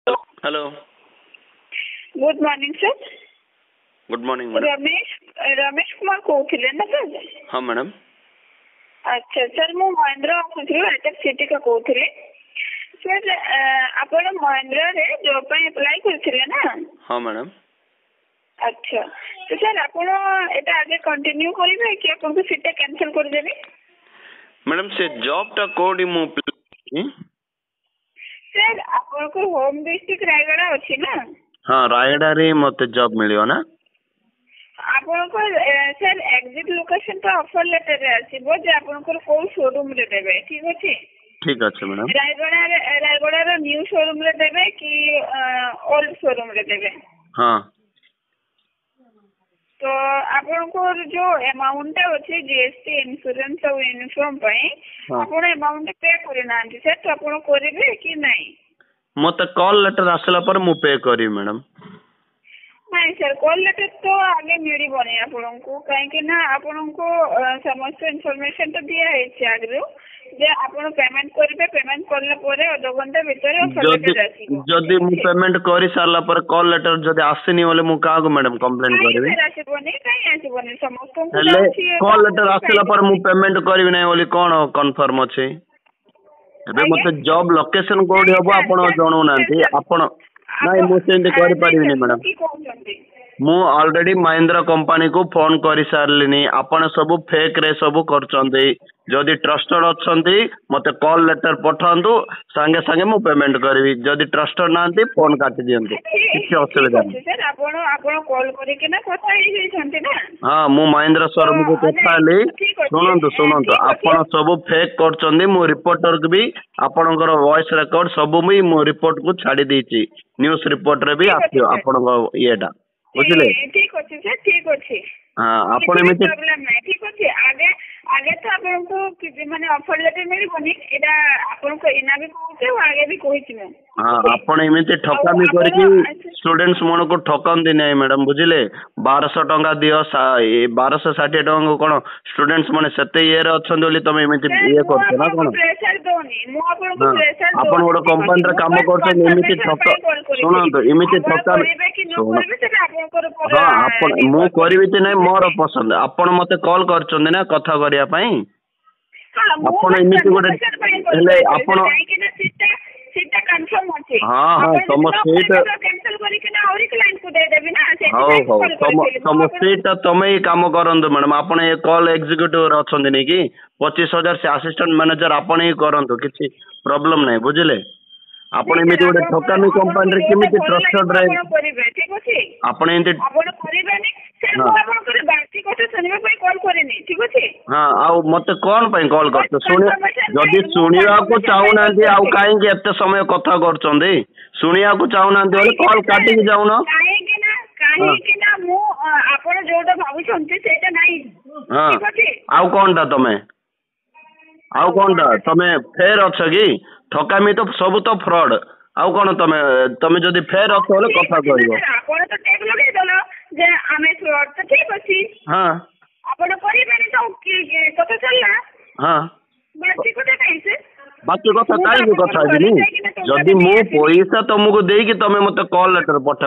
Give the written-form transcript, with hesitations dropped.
Hello good morning sir. Good morning madam. Ramesh Kumar कहते ना sir? हाँ मैडम। अच्छा सर, मु महिंद्रा ऑफिस हाईटेक सिटी का कहते सर। आप महिंद्रा रे जॉब पे अप्लाई करथिले ना? हाँ मैडम। अच्छा तो सर आप आगे कंटिन्यू करेंगे कि आपको सीटा कैंसिल कर देबे? मैडम से जॉब टा कोडी मु सर आपको होम डिस्ट्रिक्ट रायगड़ा अछि ना? हाँ रायगड़ा रे मते जॉब मिलियो ना। आपनको सर एग्जिट लोकेशन तो ऑफर लेटर रे आसीबो जे आपनको को शोरूम रे देबे, ठीक अछि? ठीक अछि मैडम। रायगड़ा रे न्यू शोरूम रे देबे कि ओल्ड शोरूम रे देबे? हाँ तो आपनको जो अमाउंट अछि जीएसटी इंश्योरेंस और यूनिफॉर्म पई आपण अमाउंट पे करना सर, तो आपण करिवे कि नहीं? मते कॉल लेटर आसला पर मु पे करी मैडम। नहीं सर, कॉल लेटर तो आगे मिली बने आपको कहीं ना आपको समस्त इनफॉरमेशन तो दिया है आगे जे आपण पेमेंट करिवे, पेमेंट करला परे आधा घंटा भीतर ऑफर लेटर आसीबो। जदी मु पेमेंट करी सारला पर कॉल लेटर जदी आसेनी वाले मु का को मैडम कंप्लेंट करिवे? आसीबोनी काई आसीबोनी समस्त को कॉल लेटर आसला पर मु पेमेंट करिवे नै बोली कोन कंफर्म अछि? एबे मते जॉब लोकेशन कोड हबो आपण जणौ नांती आपण नहीं मु सेंड करि परिबिनी मैडम। की कहउछंती मु ऑलरेडी महिंद्रा कंपनी को फोन करि सारलिनी, आपण सब फेक रे सब करचंदी। जदि ट्रस्टेड अछंती मते कॉल लेटर पठांतु, संगे संगे मु पेमेंट करबी। जदि ट्रस्टेड नांती फोन काटि दियंतु, किछि असुविधा नै सर। आपण कॉल करि के ना କଥା हेइ जैछंती ना? हां मु महिंद्रा शोरूम को कथाली। सुनंतु आपण सब फेक करचंदी। मु रिपोर्टर को भी आपणकर वॉइस रिकॉर्ड सब भी मु रिपोर्ट को छाडी देछि। न्यूज़ रिपोर्ट रे भी आछियो आपण येटा बुझले? ठीक अछि सर, ठीक अछि। हां आपण एमिति प्रॉब्लम नै, ठीक अछि। आगे आगे तो आपनको कि माने ऑफर लेटर मिलबोनी, एटा आपनको इना भी कहूचे और आगे भी कहिछि मैं। हां आपण एमिति ठकामी करके स्टूडेंट्स मन को ठकंदी नै मैडम, बुझिले? 1200 टंका दियो 1260 टंका को कोन स्टूडेंट्स माने सते इयर अछन बोली तमे एमिति ये करछ ना कोन? प्रेशर दोनी मु आपनको प्रेशर दो। आपण ओडो कंपनी रे काम करछ एमिति ठक सुनंतु एमिति ठका हां आपण मु करबी त नै मोर पसंद। आपण मते कॉल करछन ना कथा करिया पई। आपण एमिति गोटे हेले आपण सीटा कंफर्म अछि। हां हां तम सीट कैंसिल करि के ना औरी क्लाइंट को दे देबी ना से। तम सीट तमे ही काम करंतु मैडम। आपण ए कॉल एग्जीक्यूटिव रे अछन नै कि 25,000 से असिस्टेंट मैनेजर आपण ही करंतु, किछि प्रॉब्लम नै, बुझिले? आपण एमिति गोटे ठकामी कंपनी रे केमिति ट्रस्टेड रे करिवे, ठीक अछि? आपण एंते आपण करिवेनी सर, मु आपण करे बाकी কথা सुनिबा पई कॉल करेनी, ठीक अछि? हां आउ मते कोन पई कॉल करछ? सुनि जदी सुनिया को चाहू नांती आउ काहे के एते समय कथा करचंदी? सुनिया को चाहू नांती बोले कॉल काटी के जाऊ न। काहे के ना मु आपण जोटा भाबुछंती सेटा नाही, ठीक अछि? आउ कोनटा तमे आउ कोनटा तमे फेर अछ कि? ठकामी तो सब तो फ्रॉड। आउ कोन तमे जदी फेर अछ बोले कथा करियो। आपण तो टेक लगे दलो जे आमे फ्रॉड तो ठीक अछि। हां आपण करिबेनी तो की कथा चलला? हां बाकी कथा काई से? बाकी कथा काई के कथा दिनी? जदी मु पैसा तुमको देई कि तमे मते कॉल लेटर पठाओ।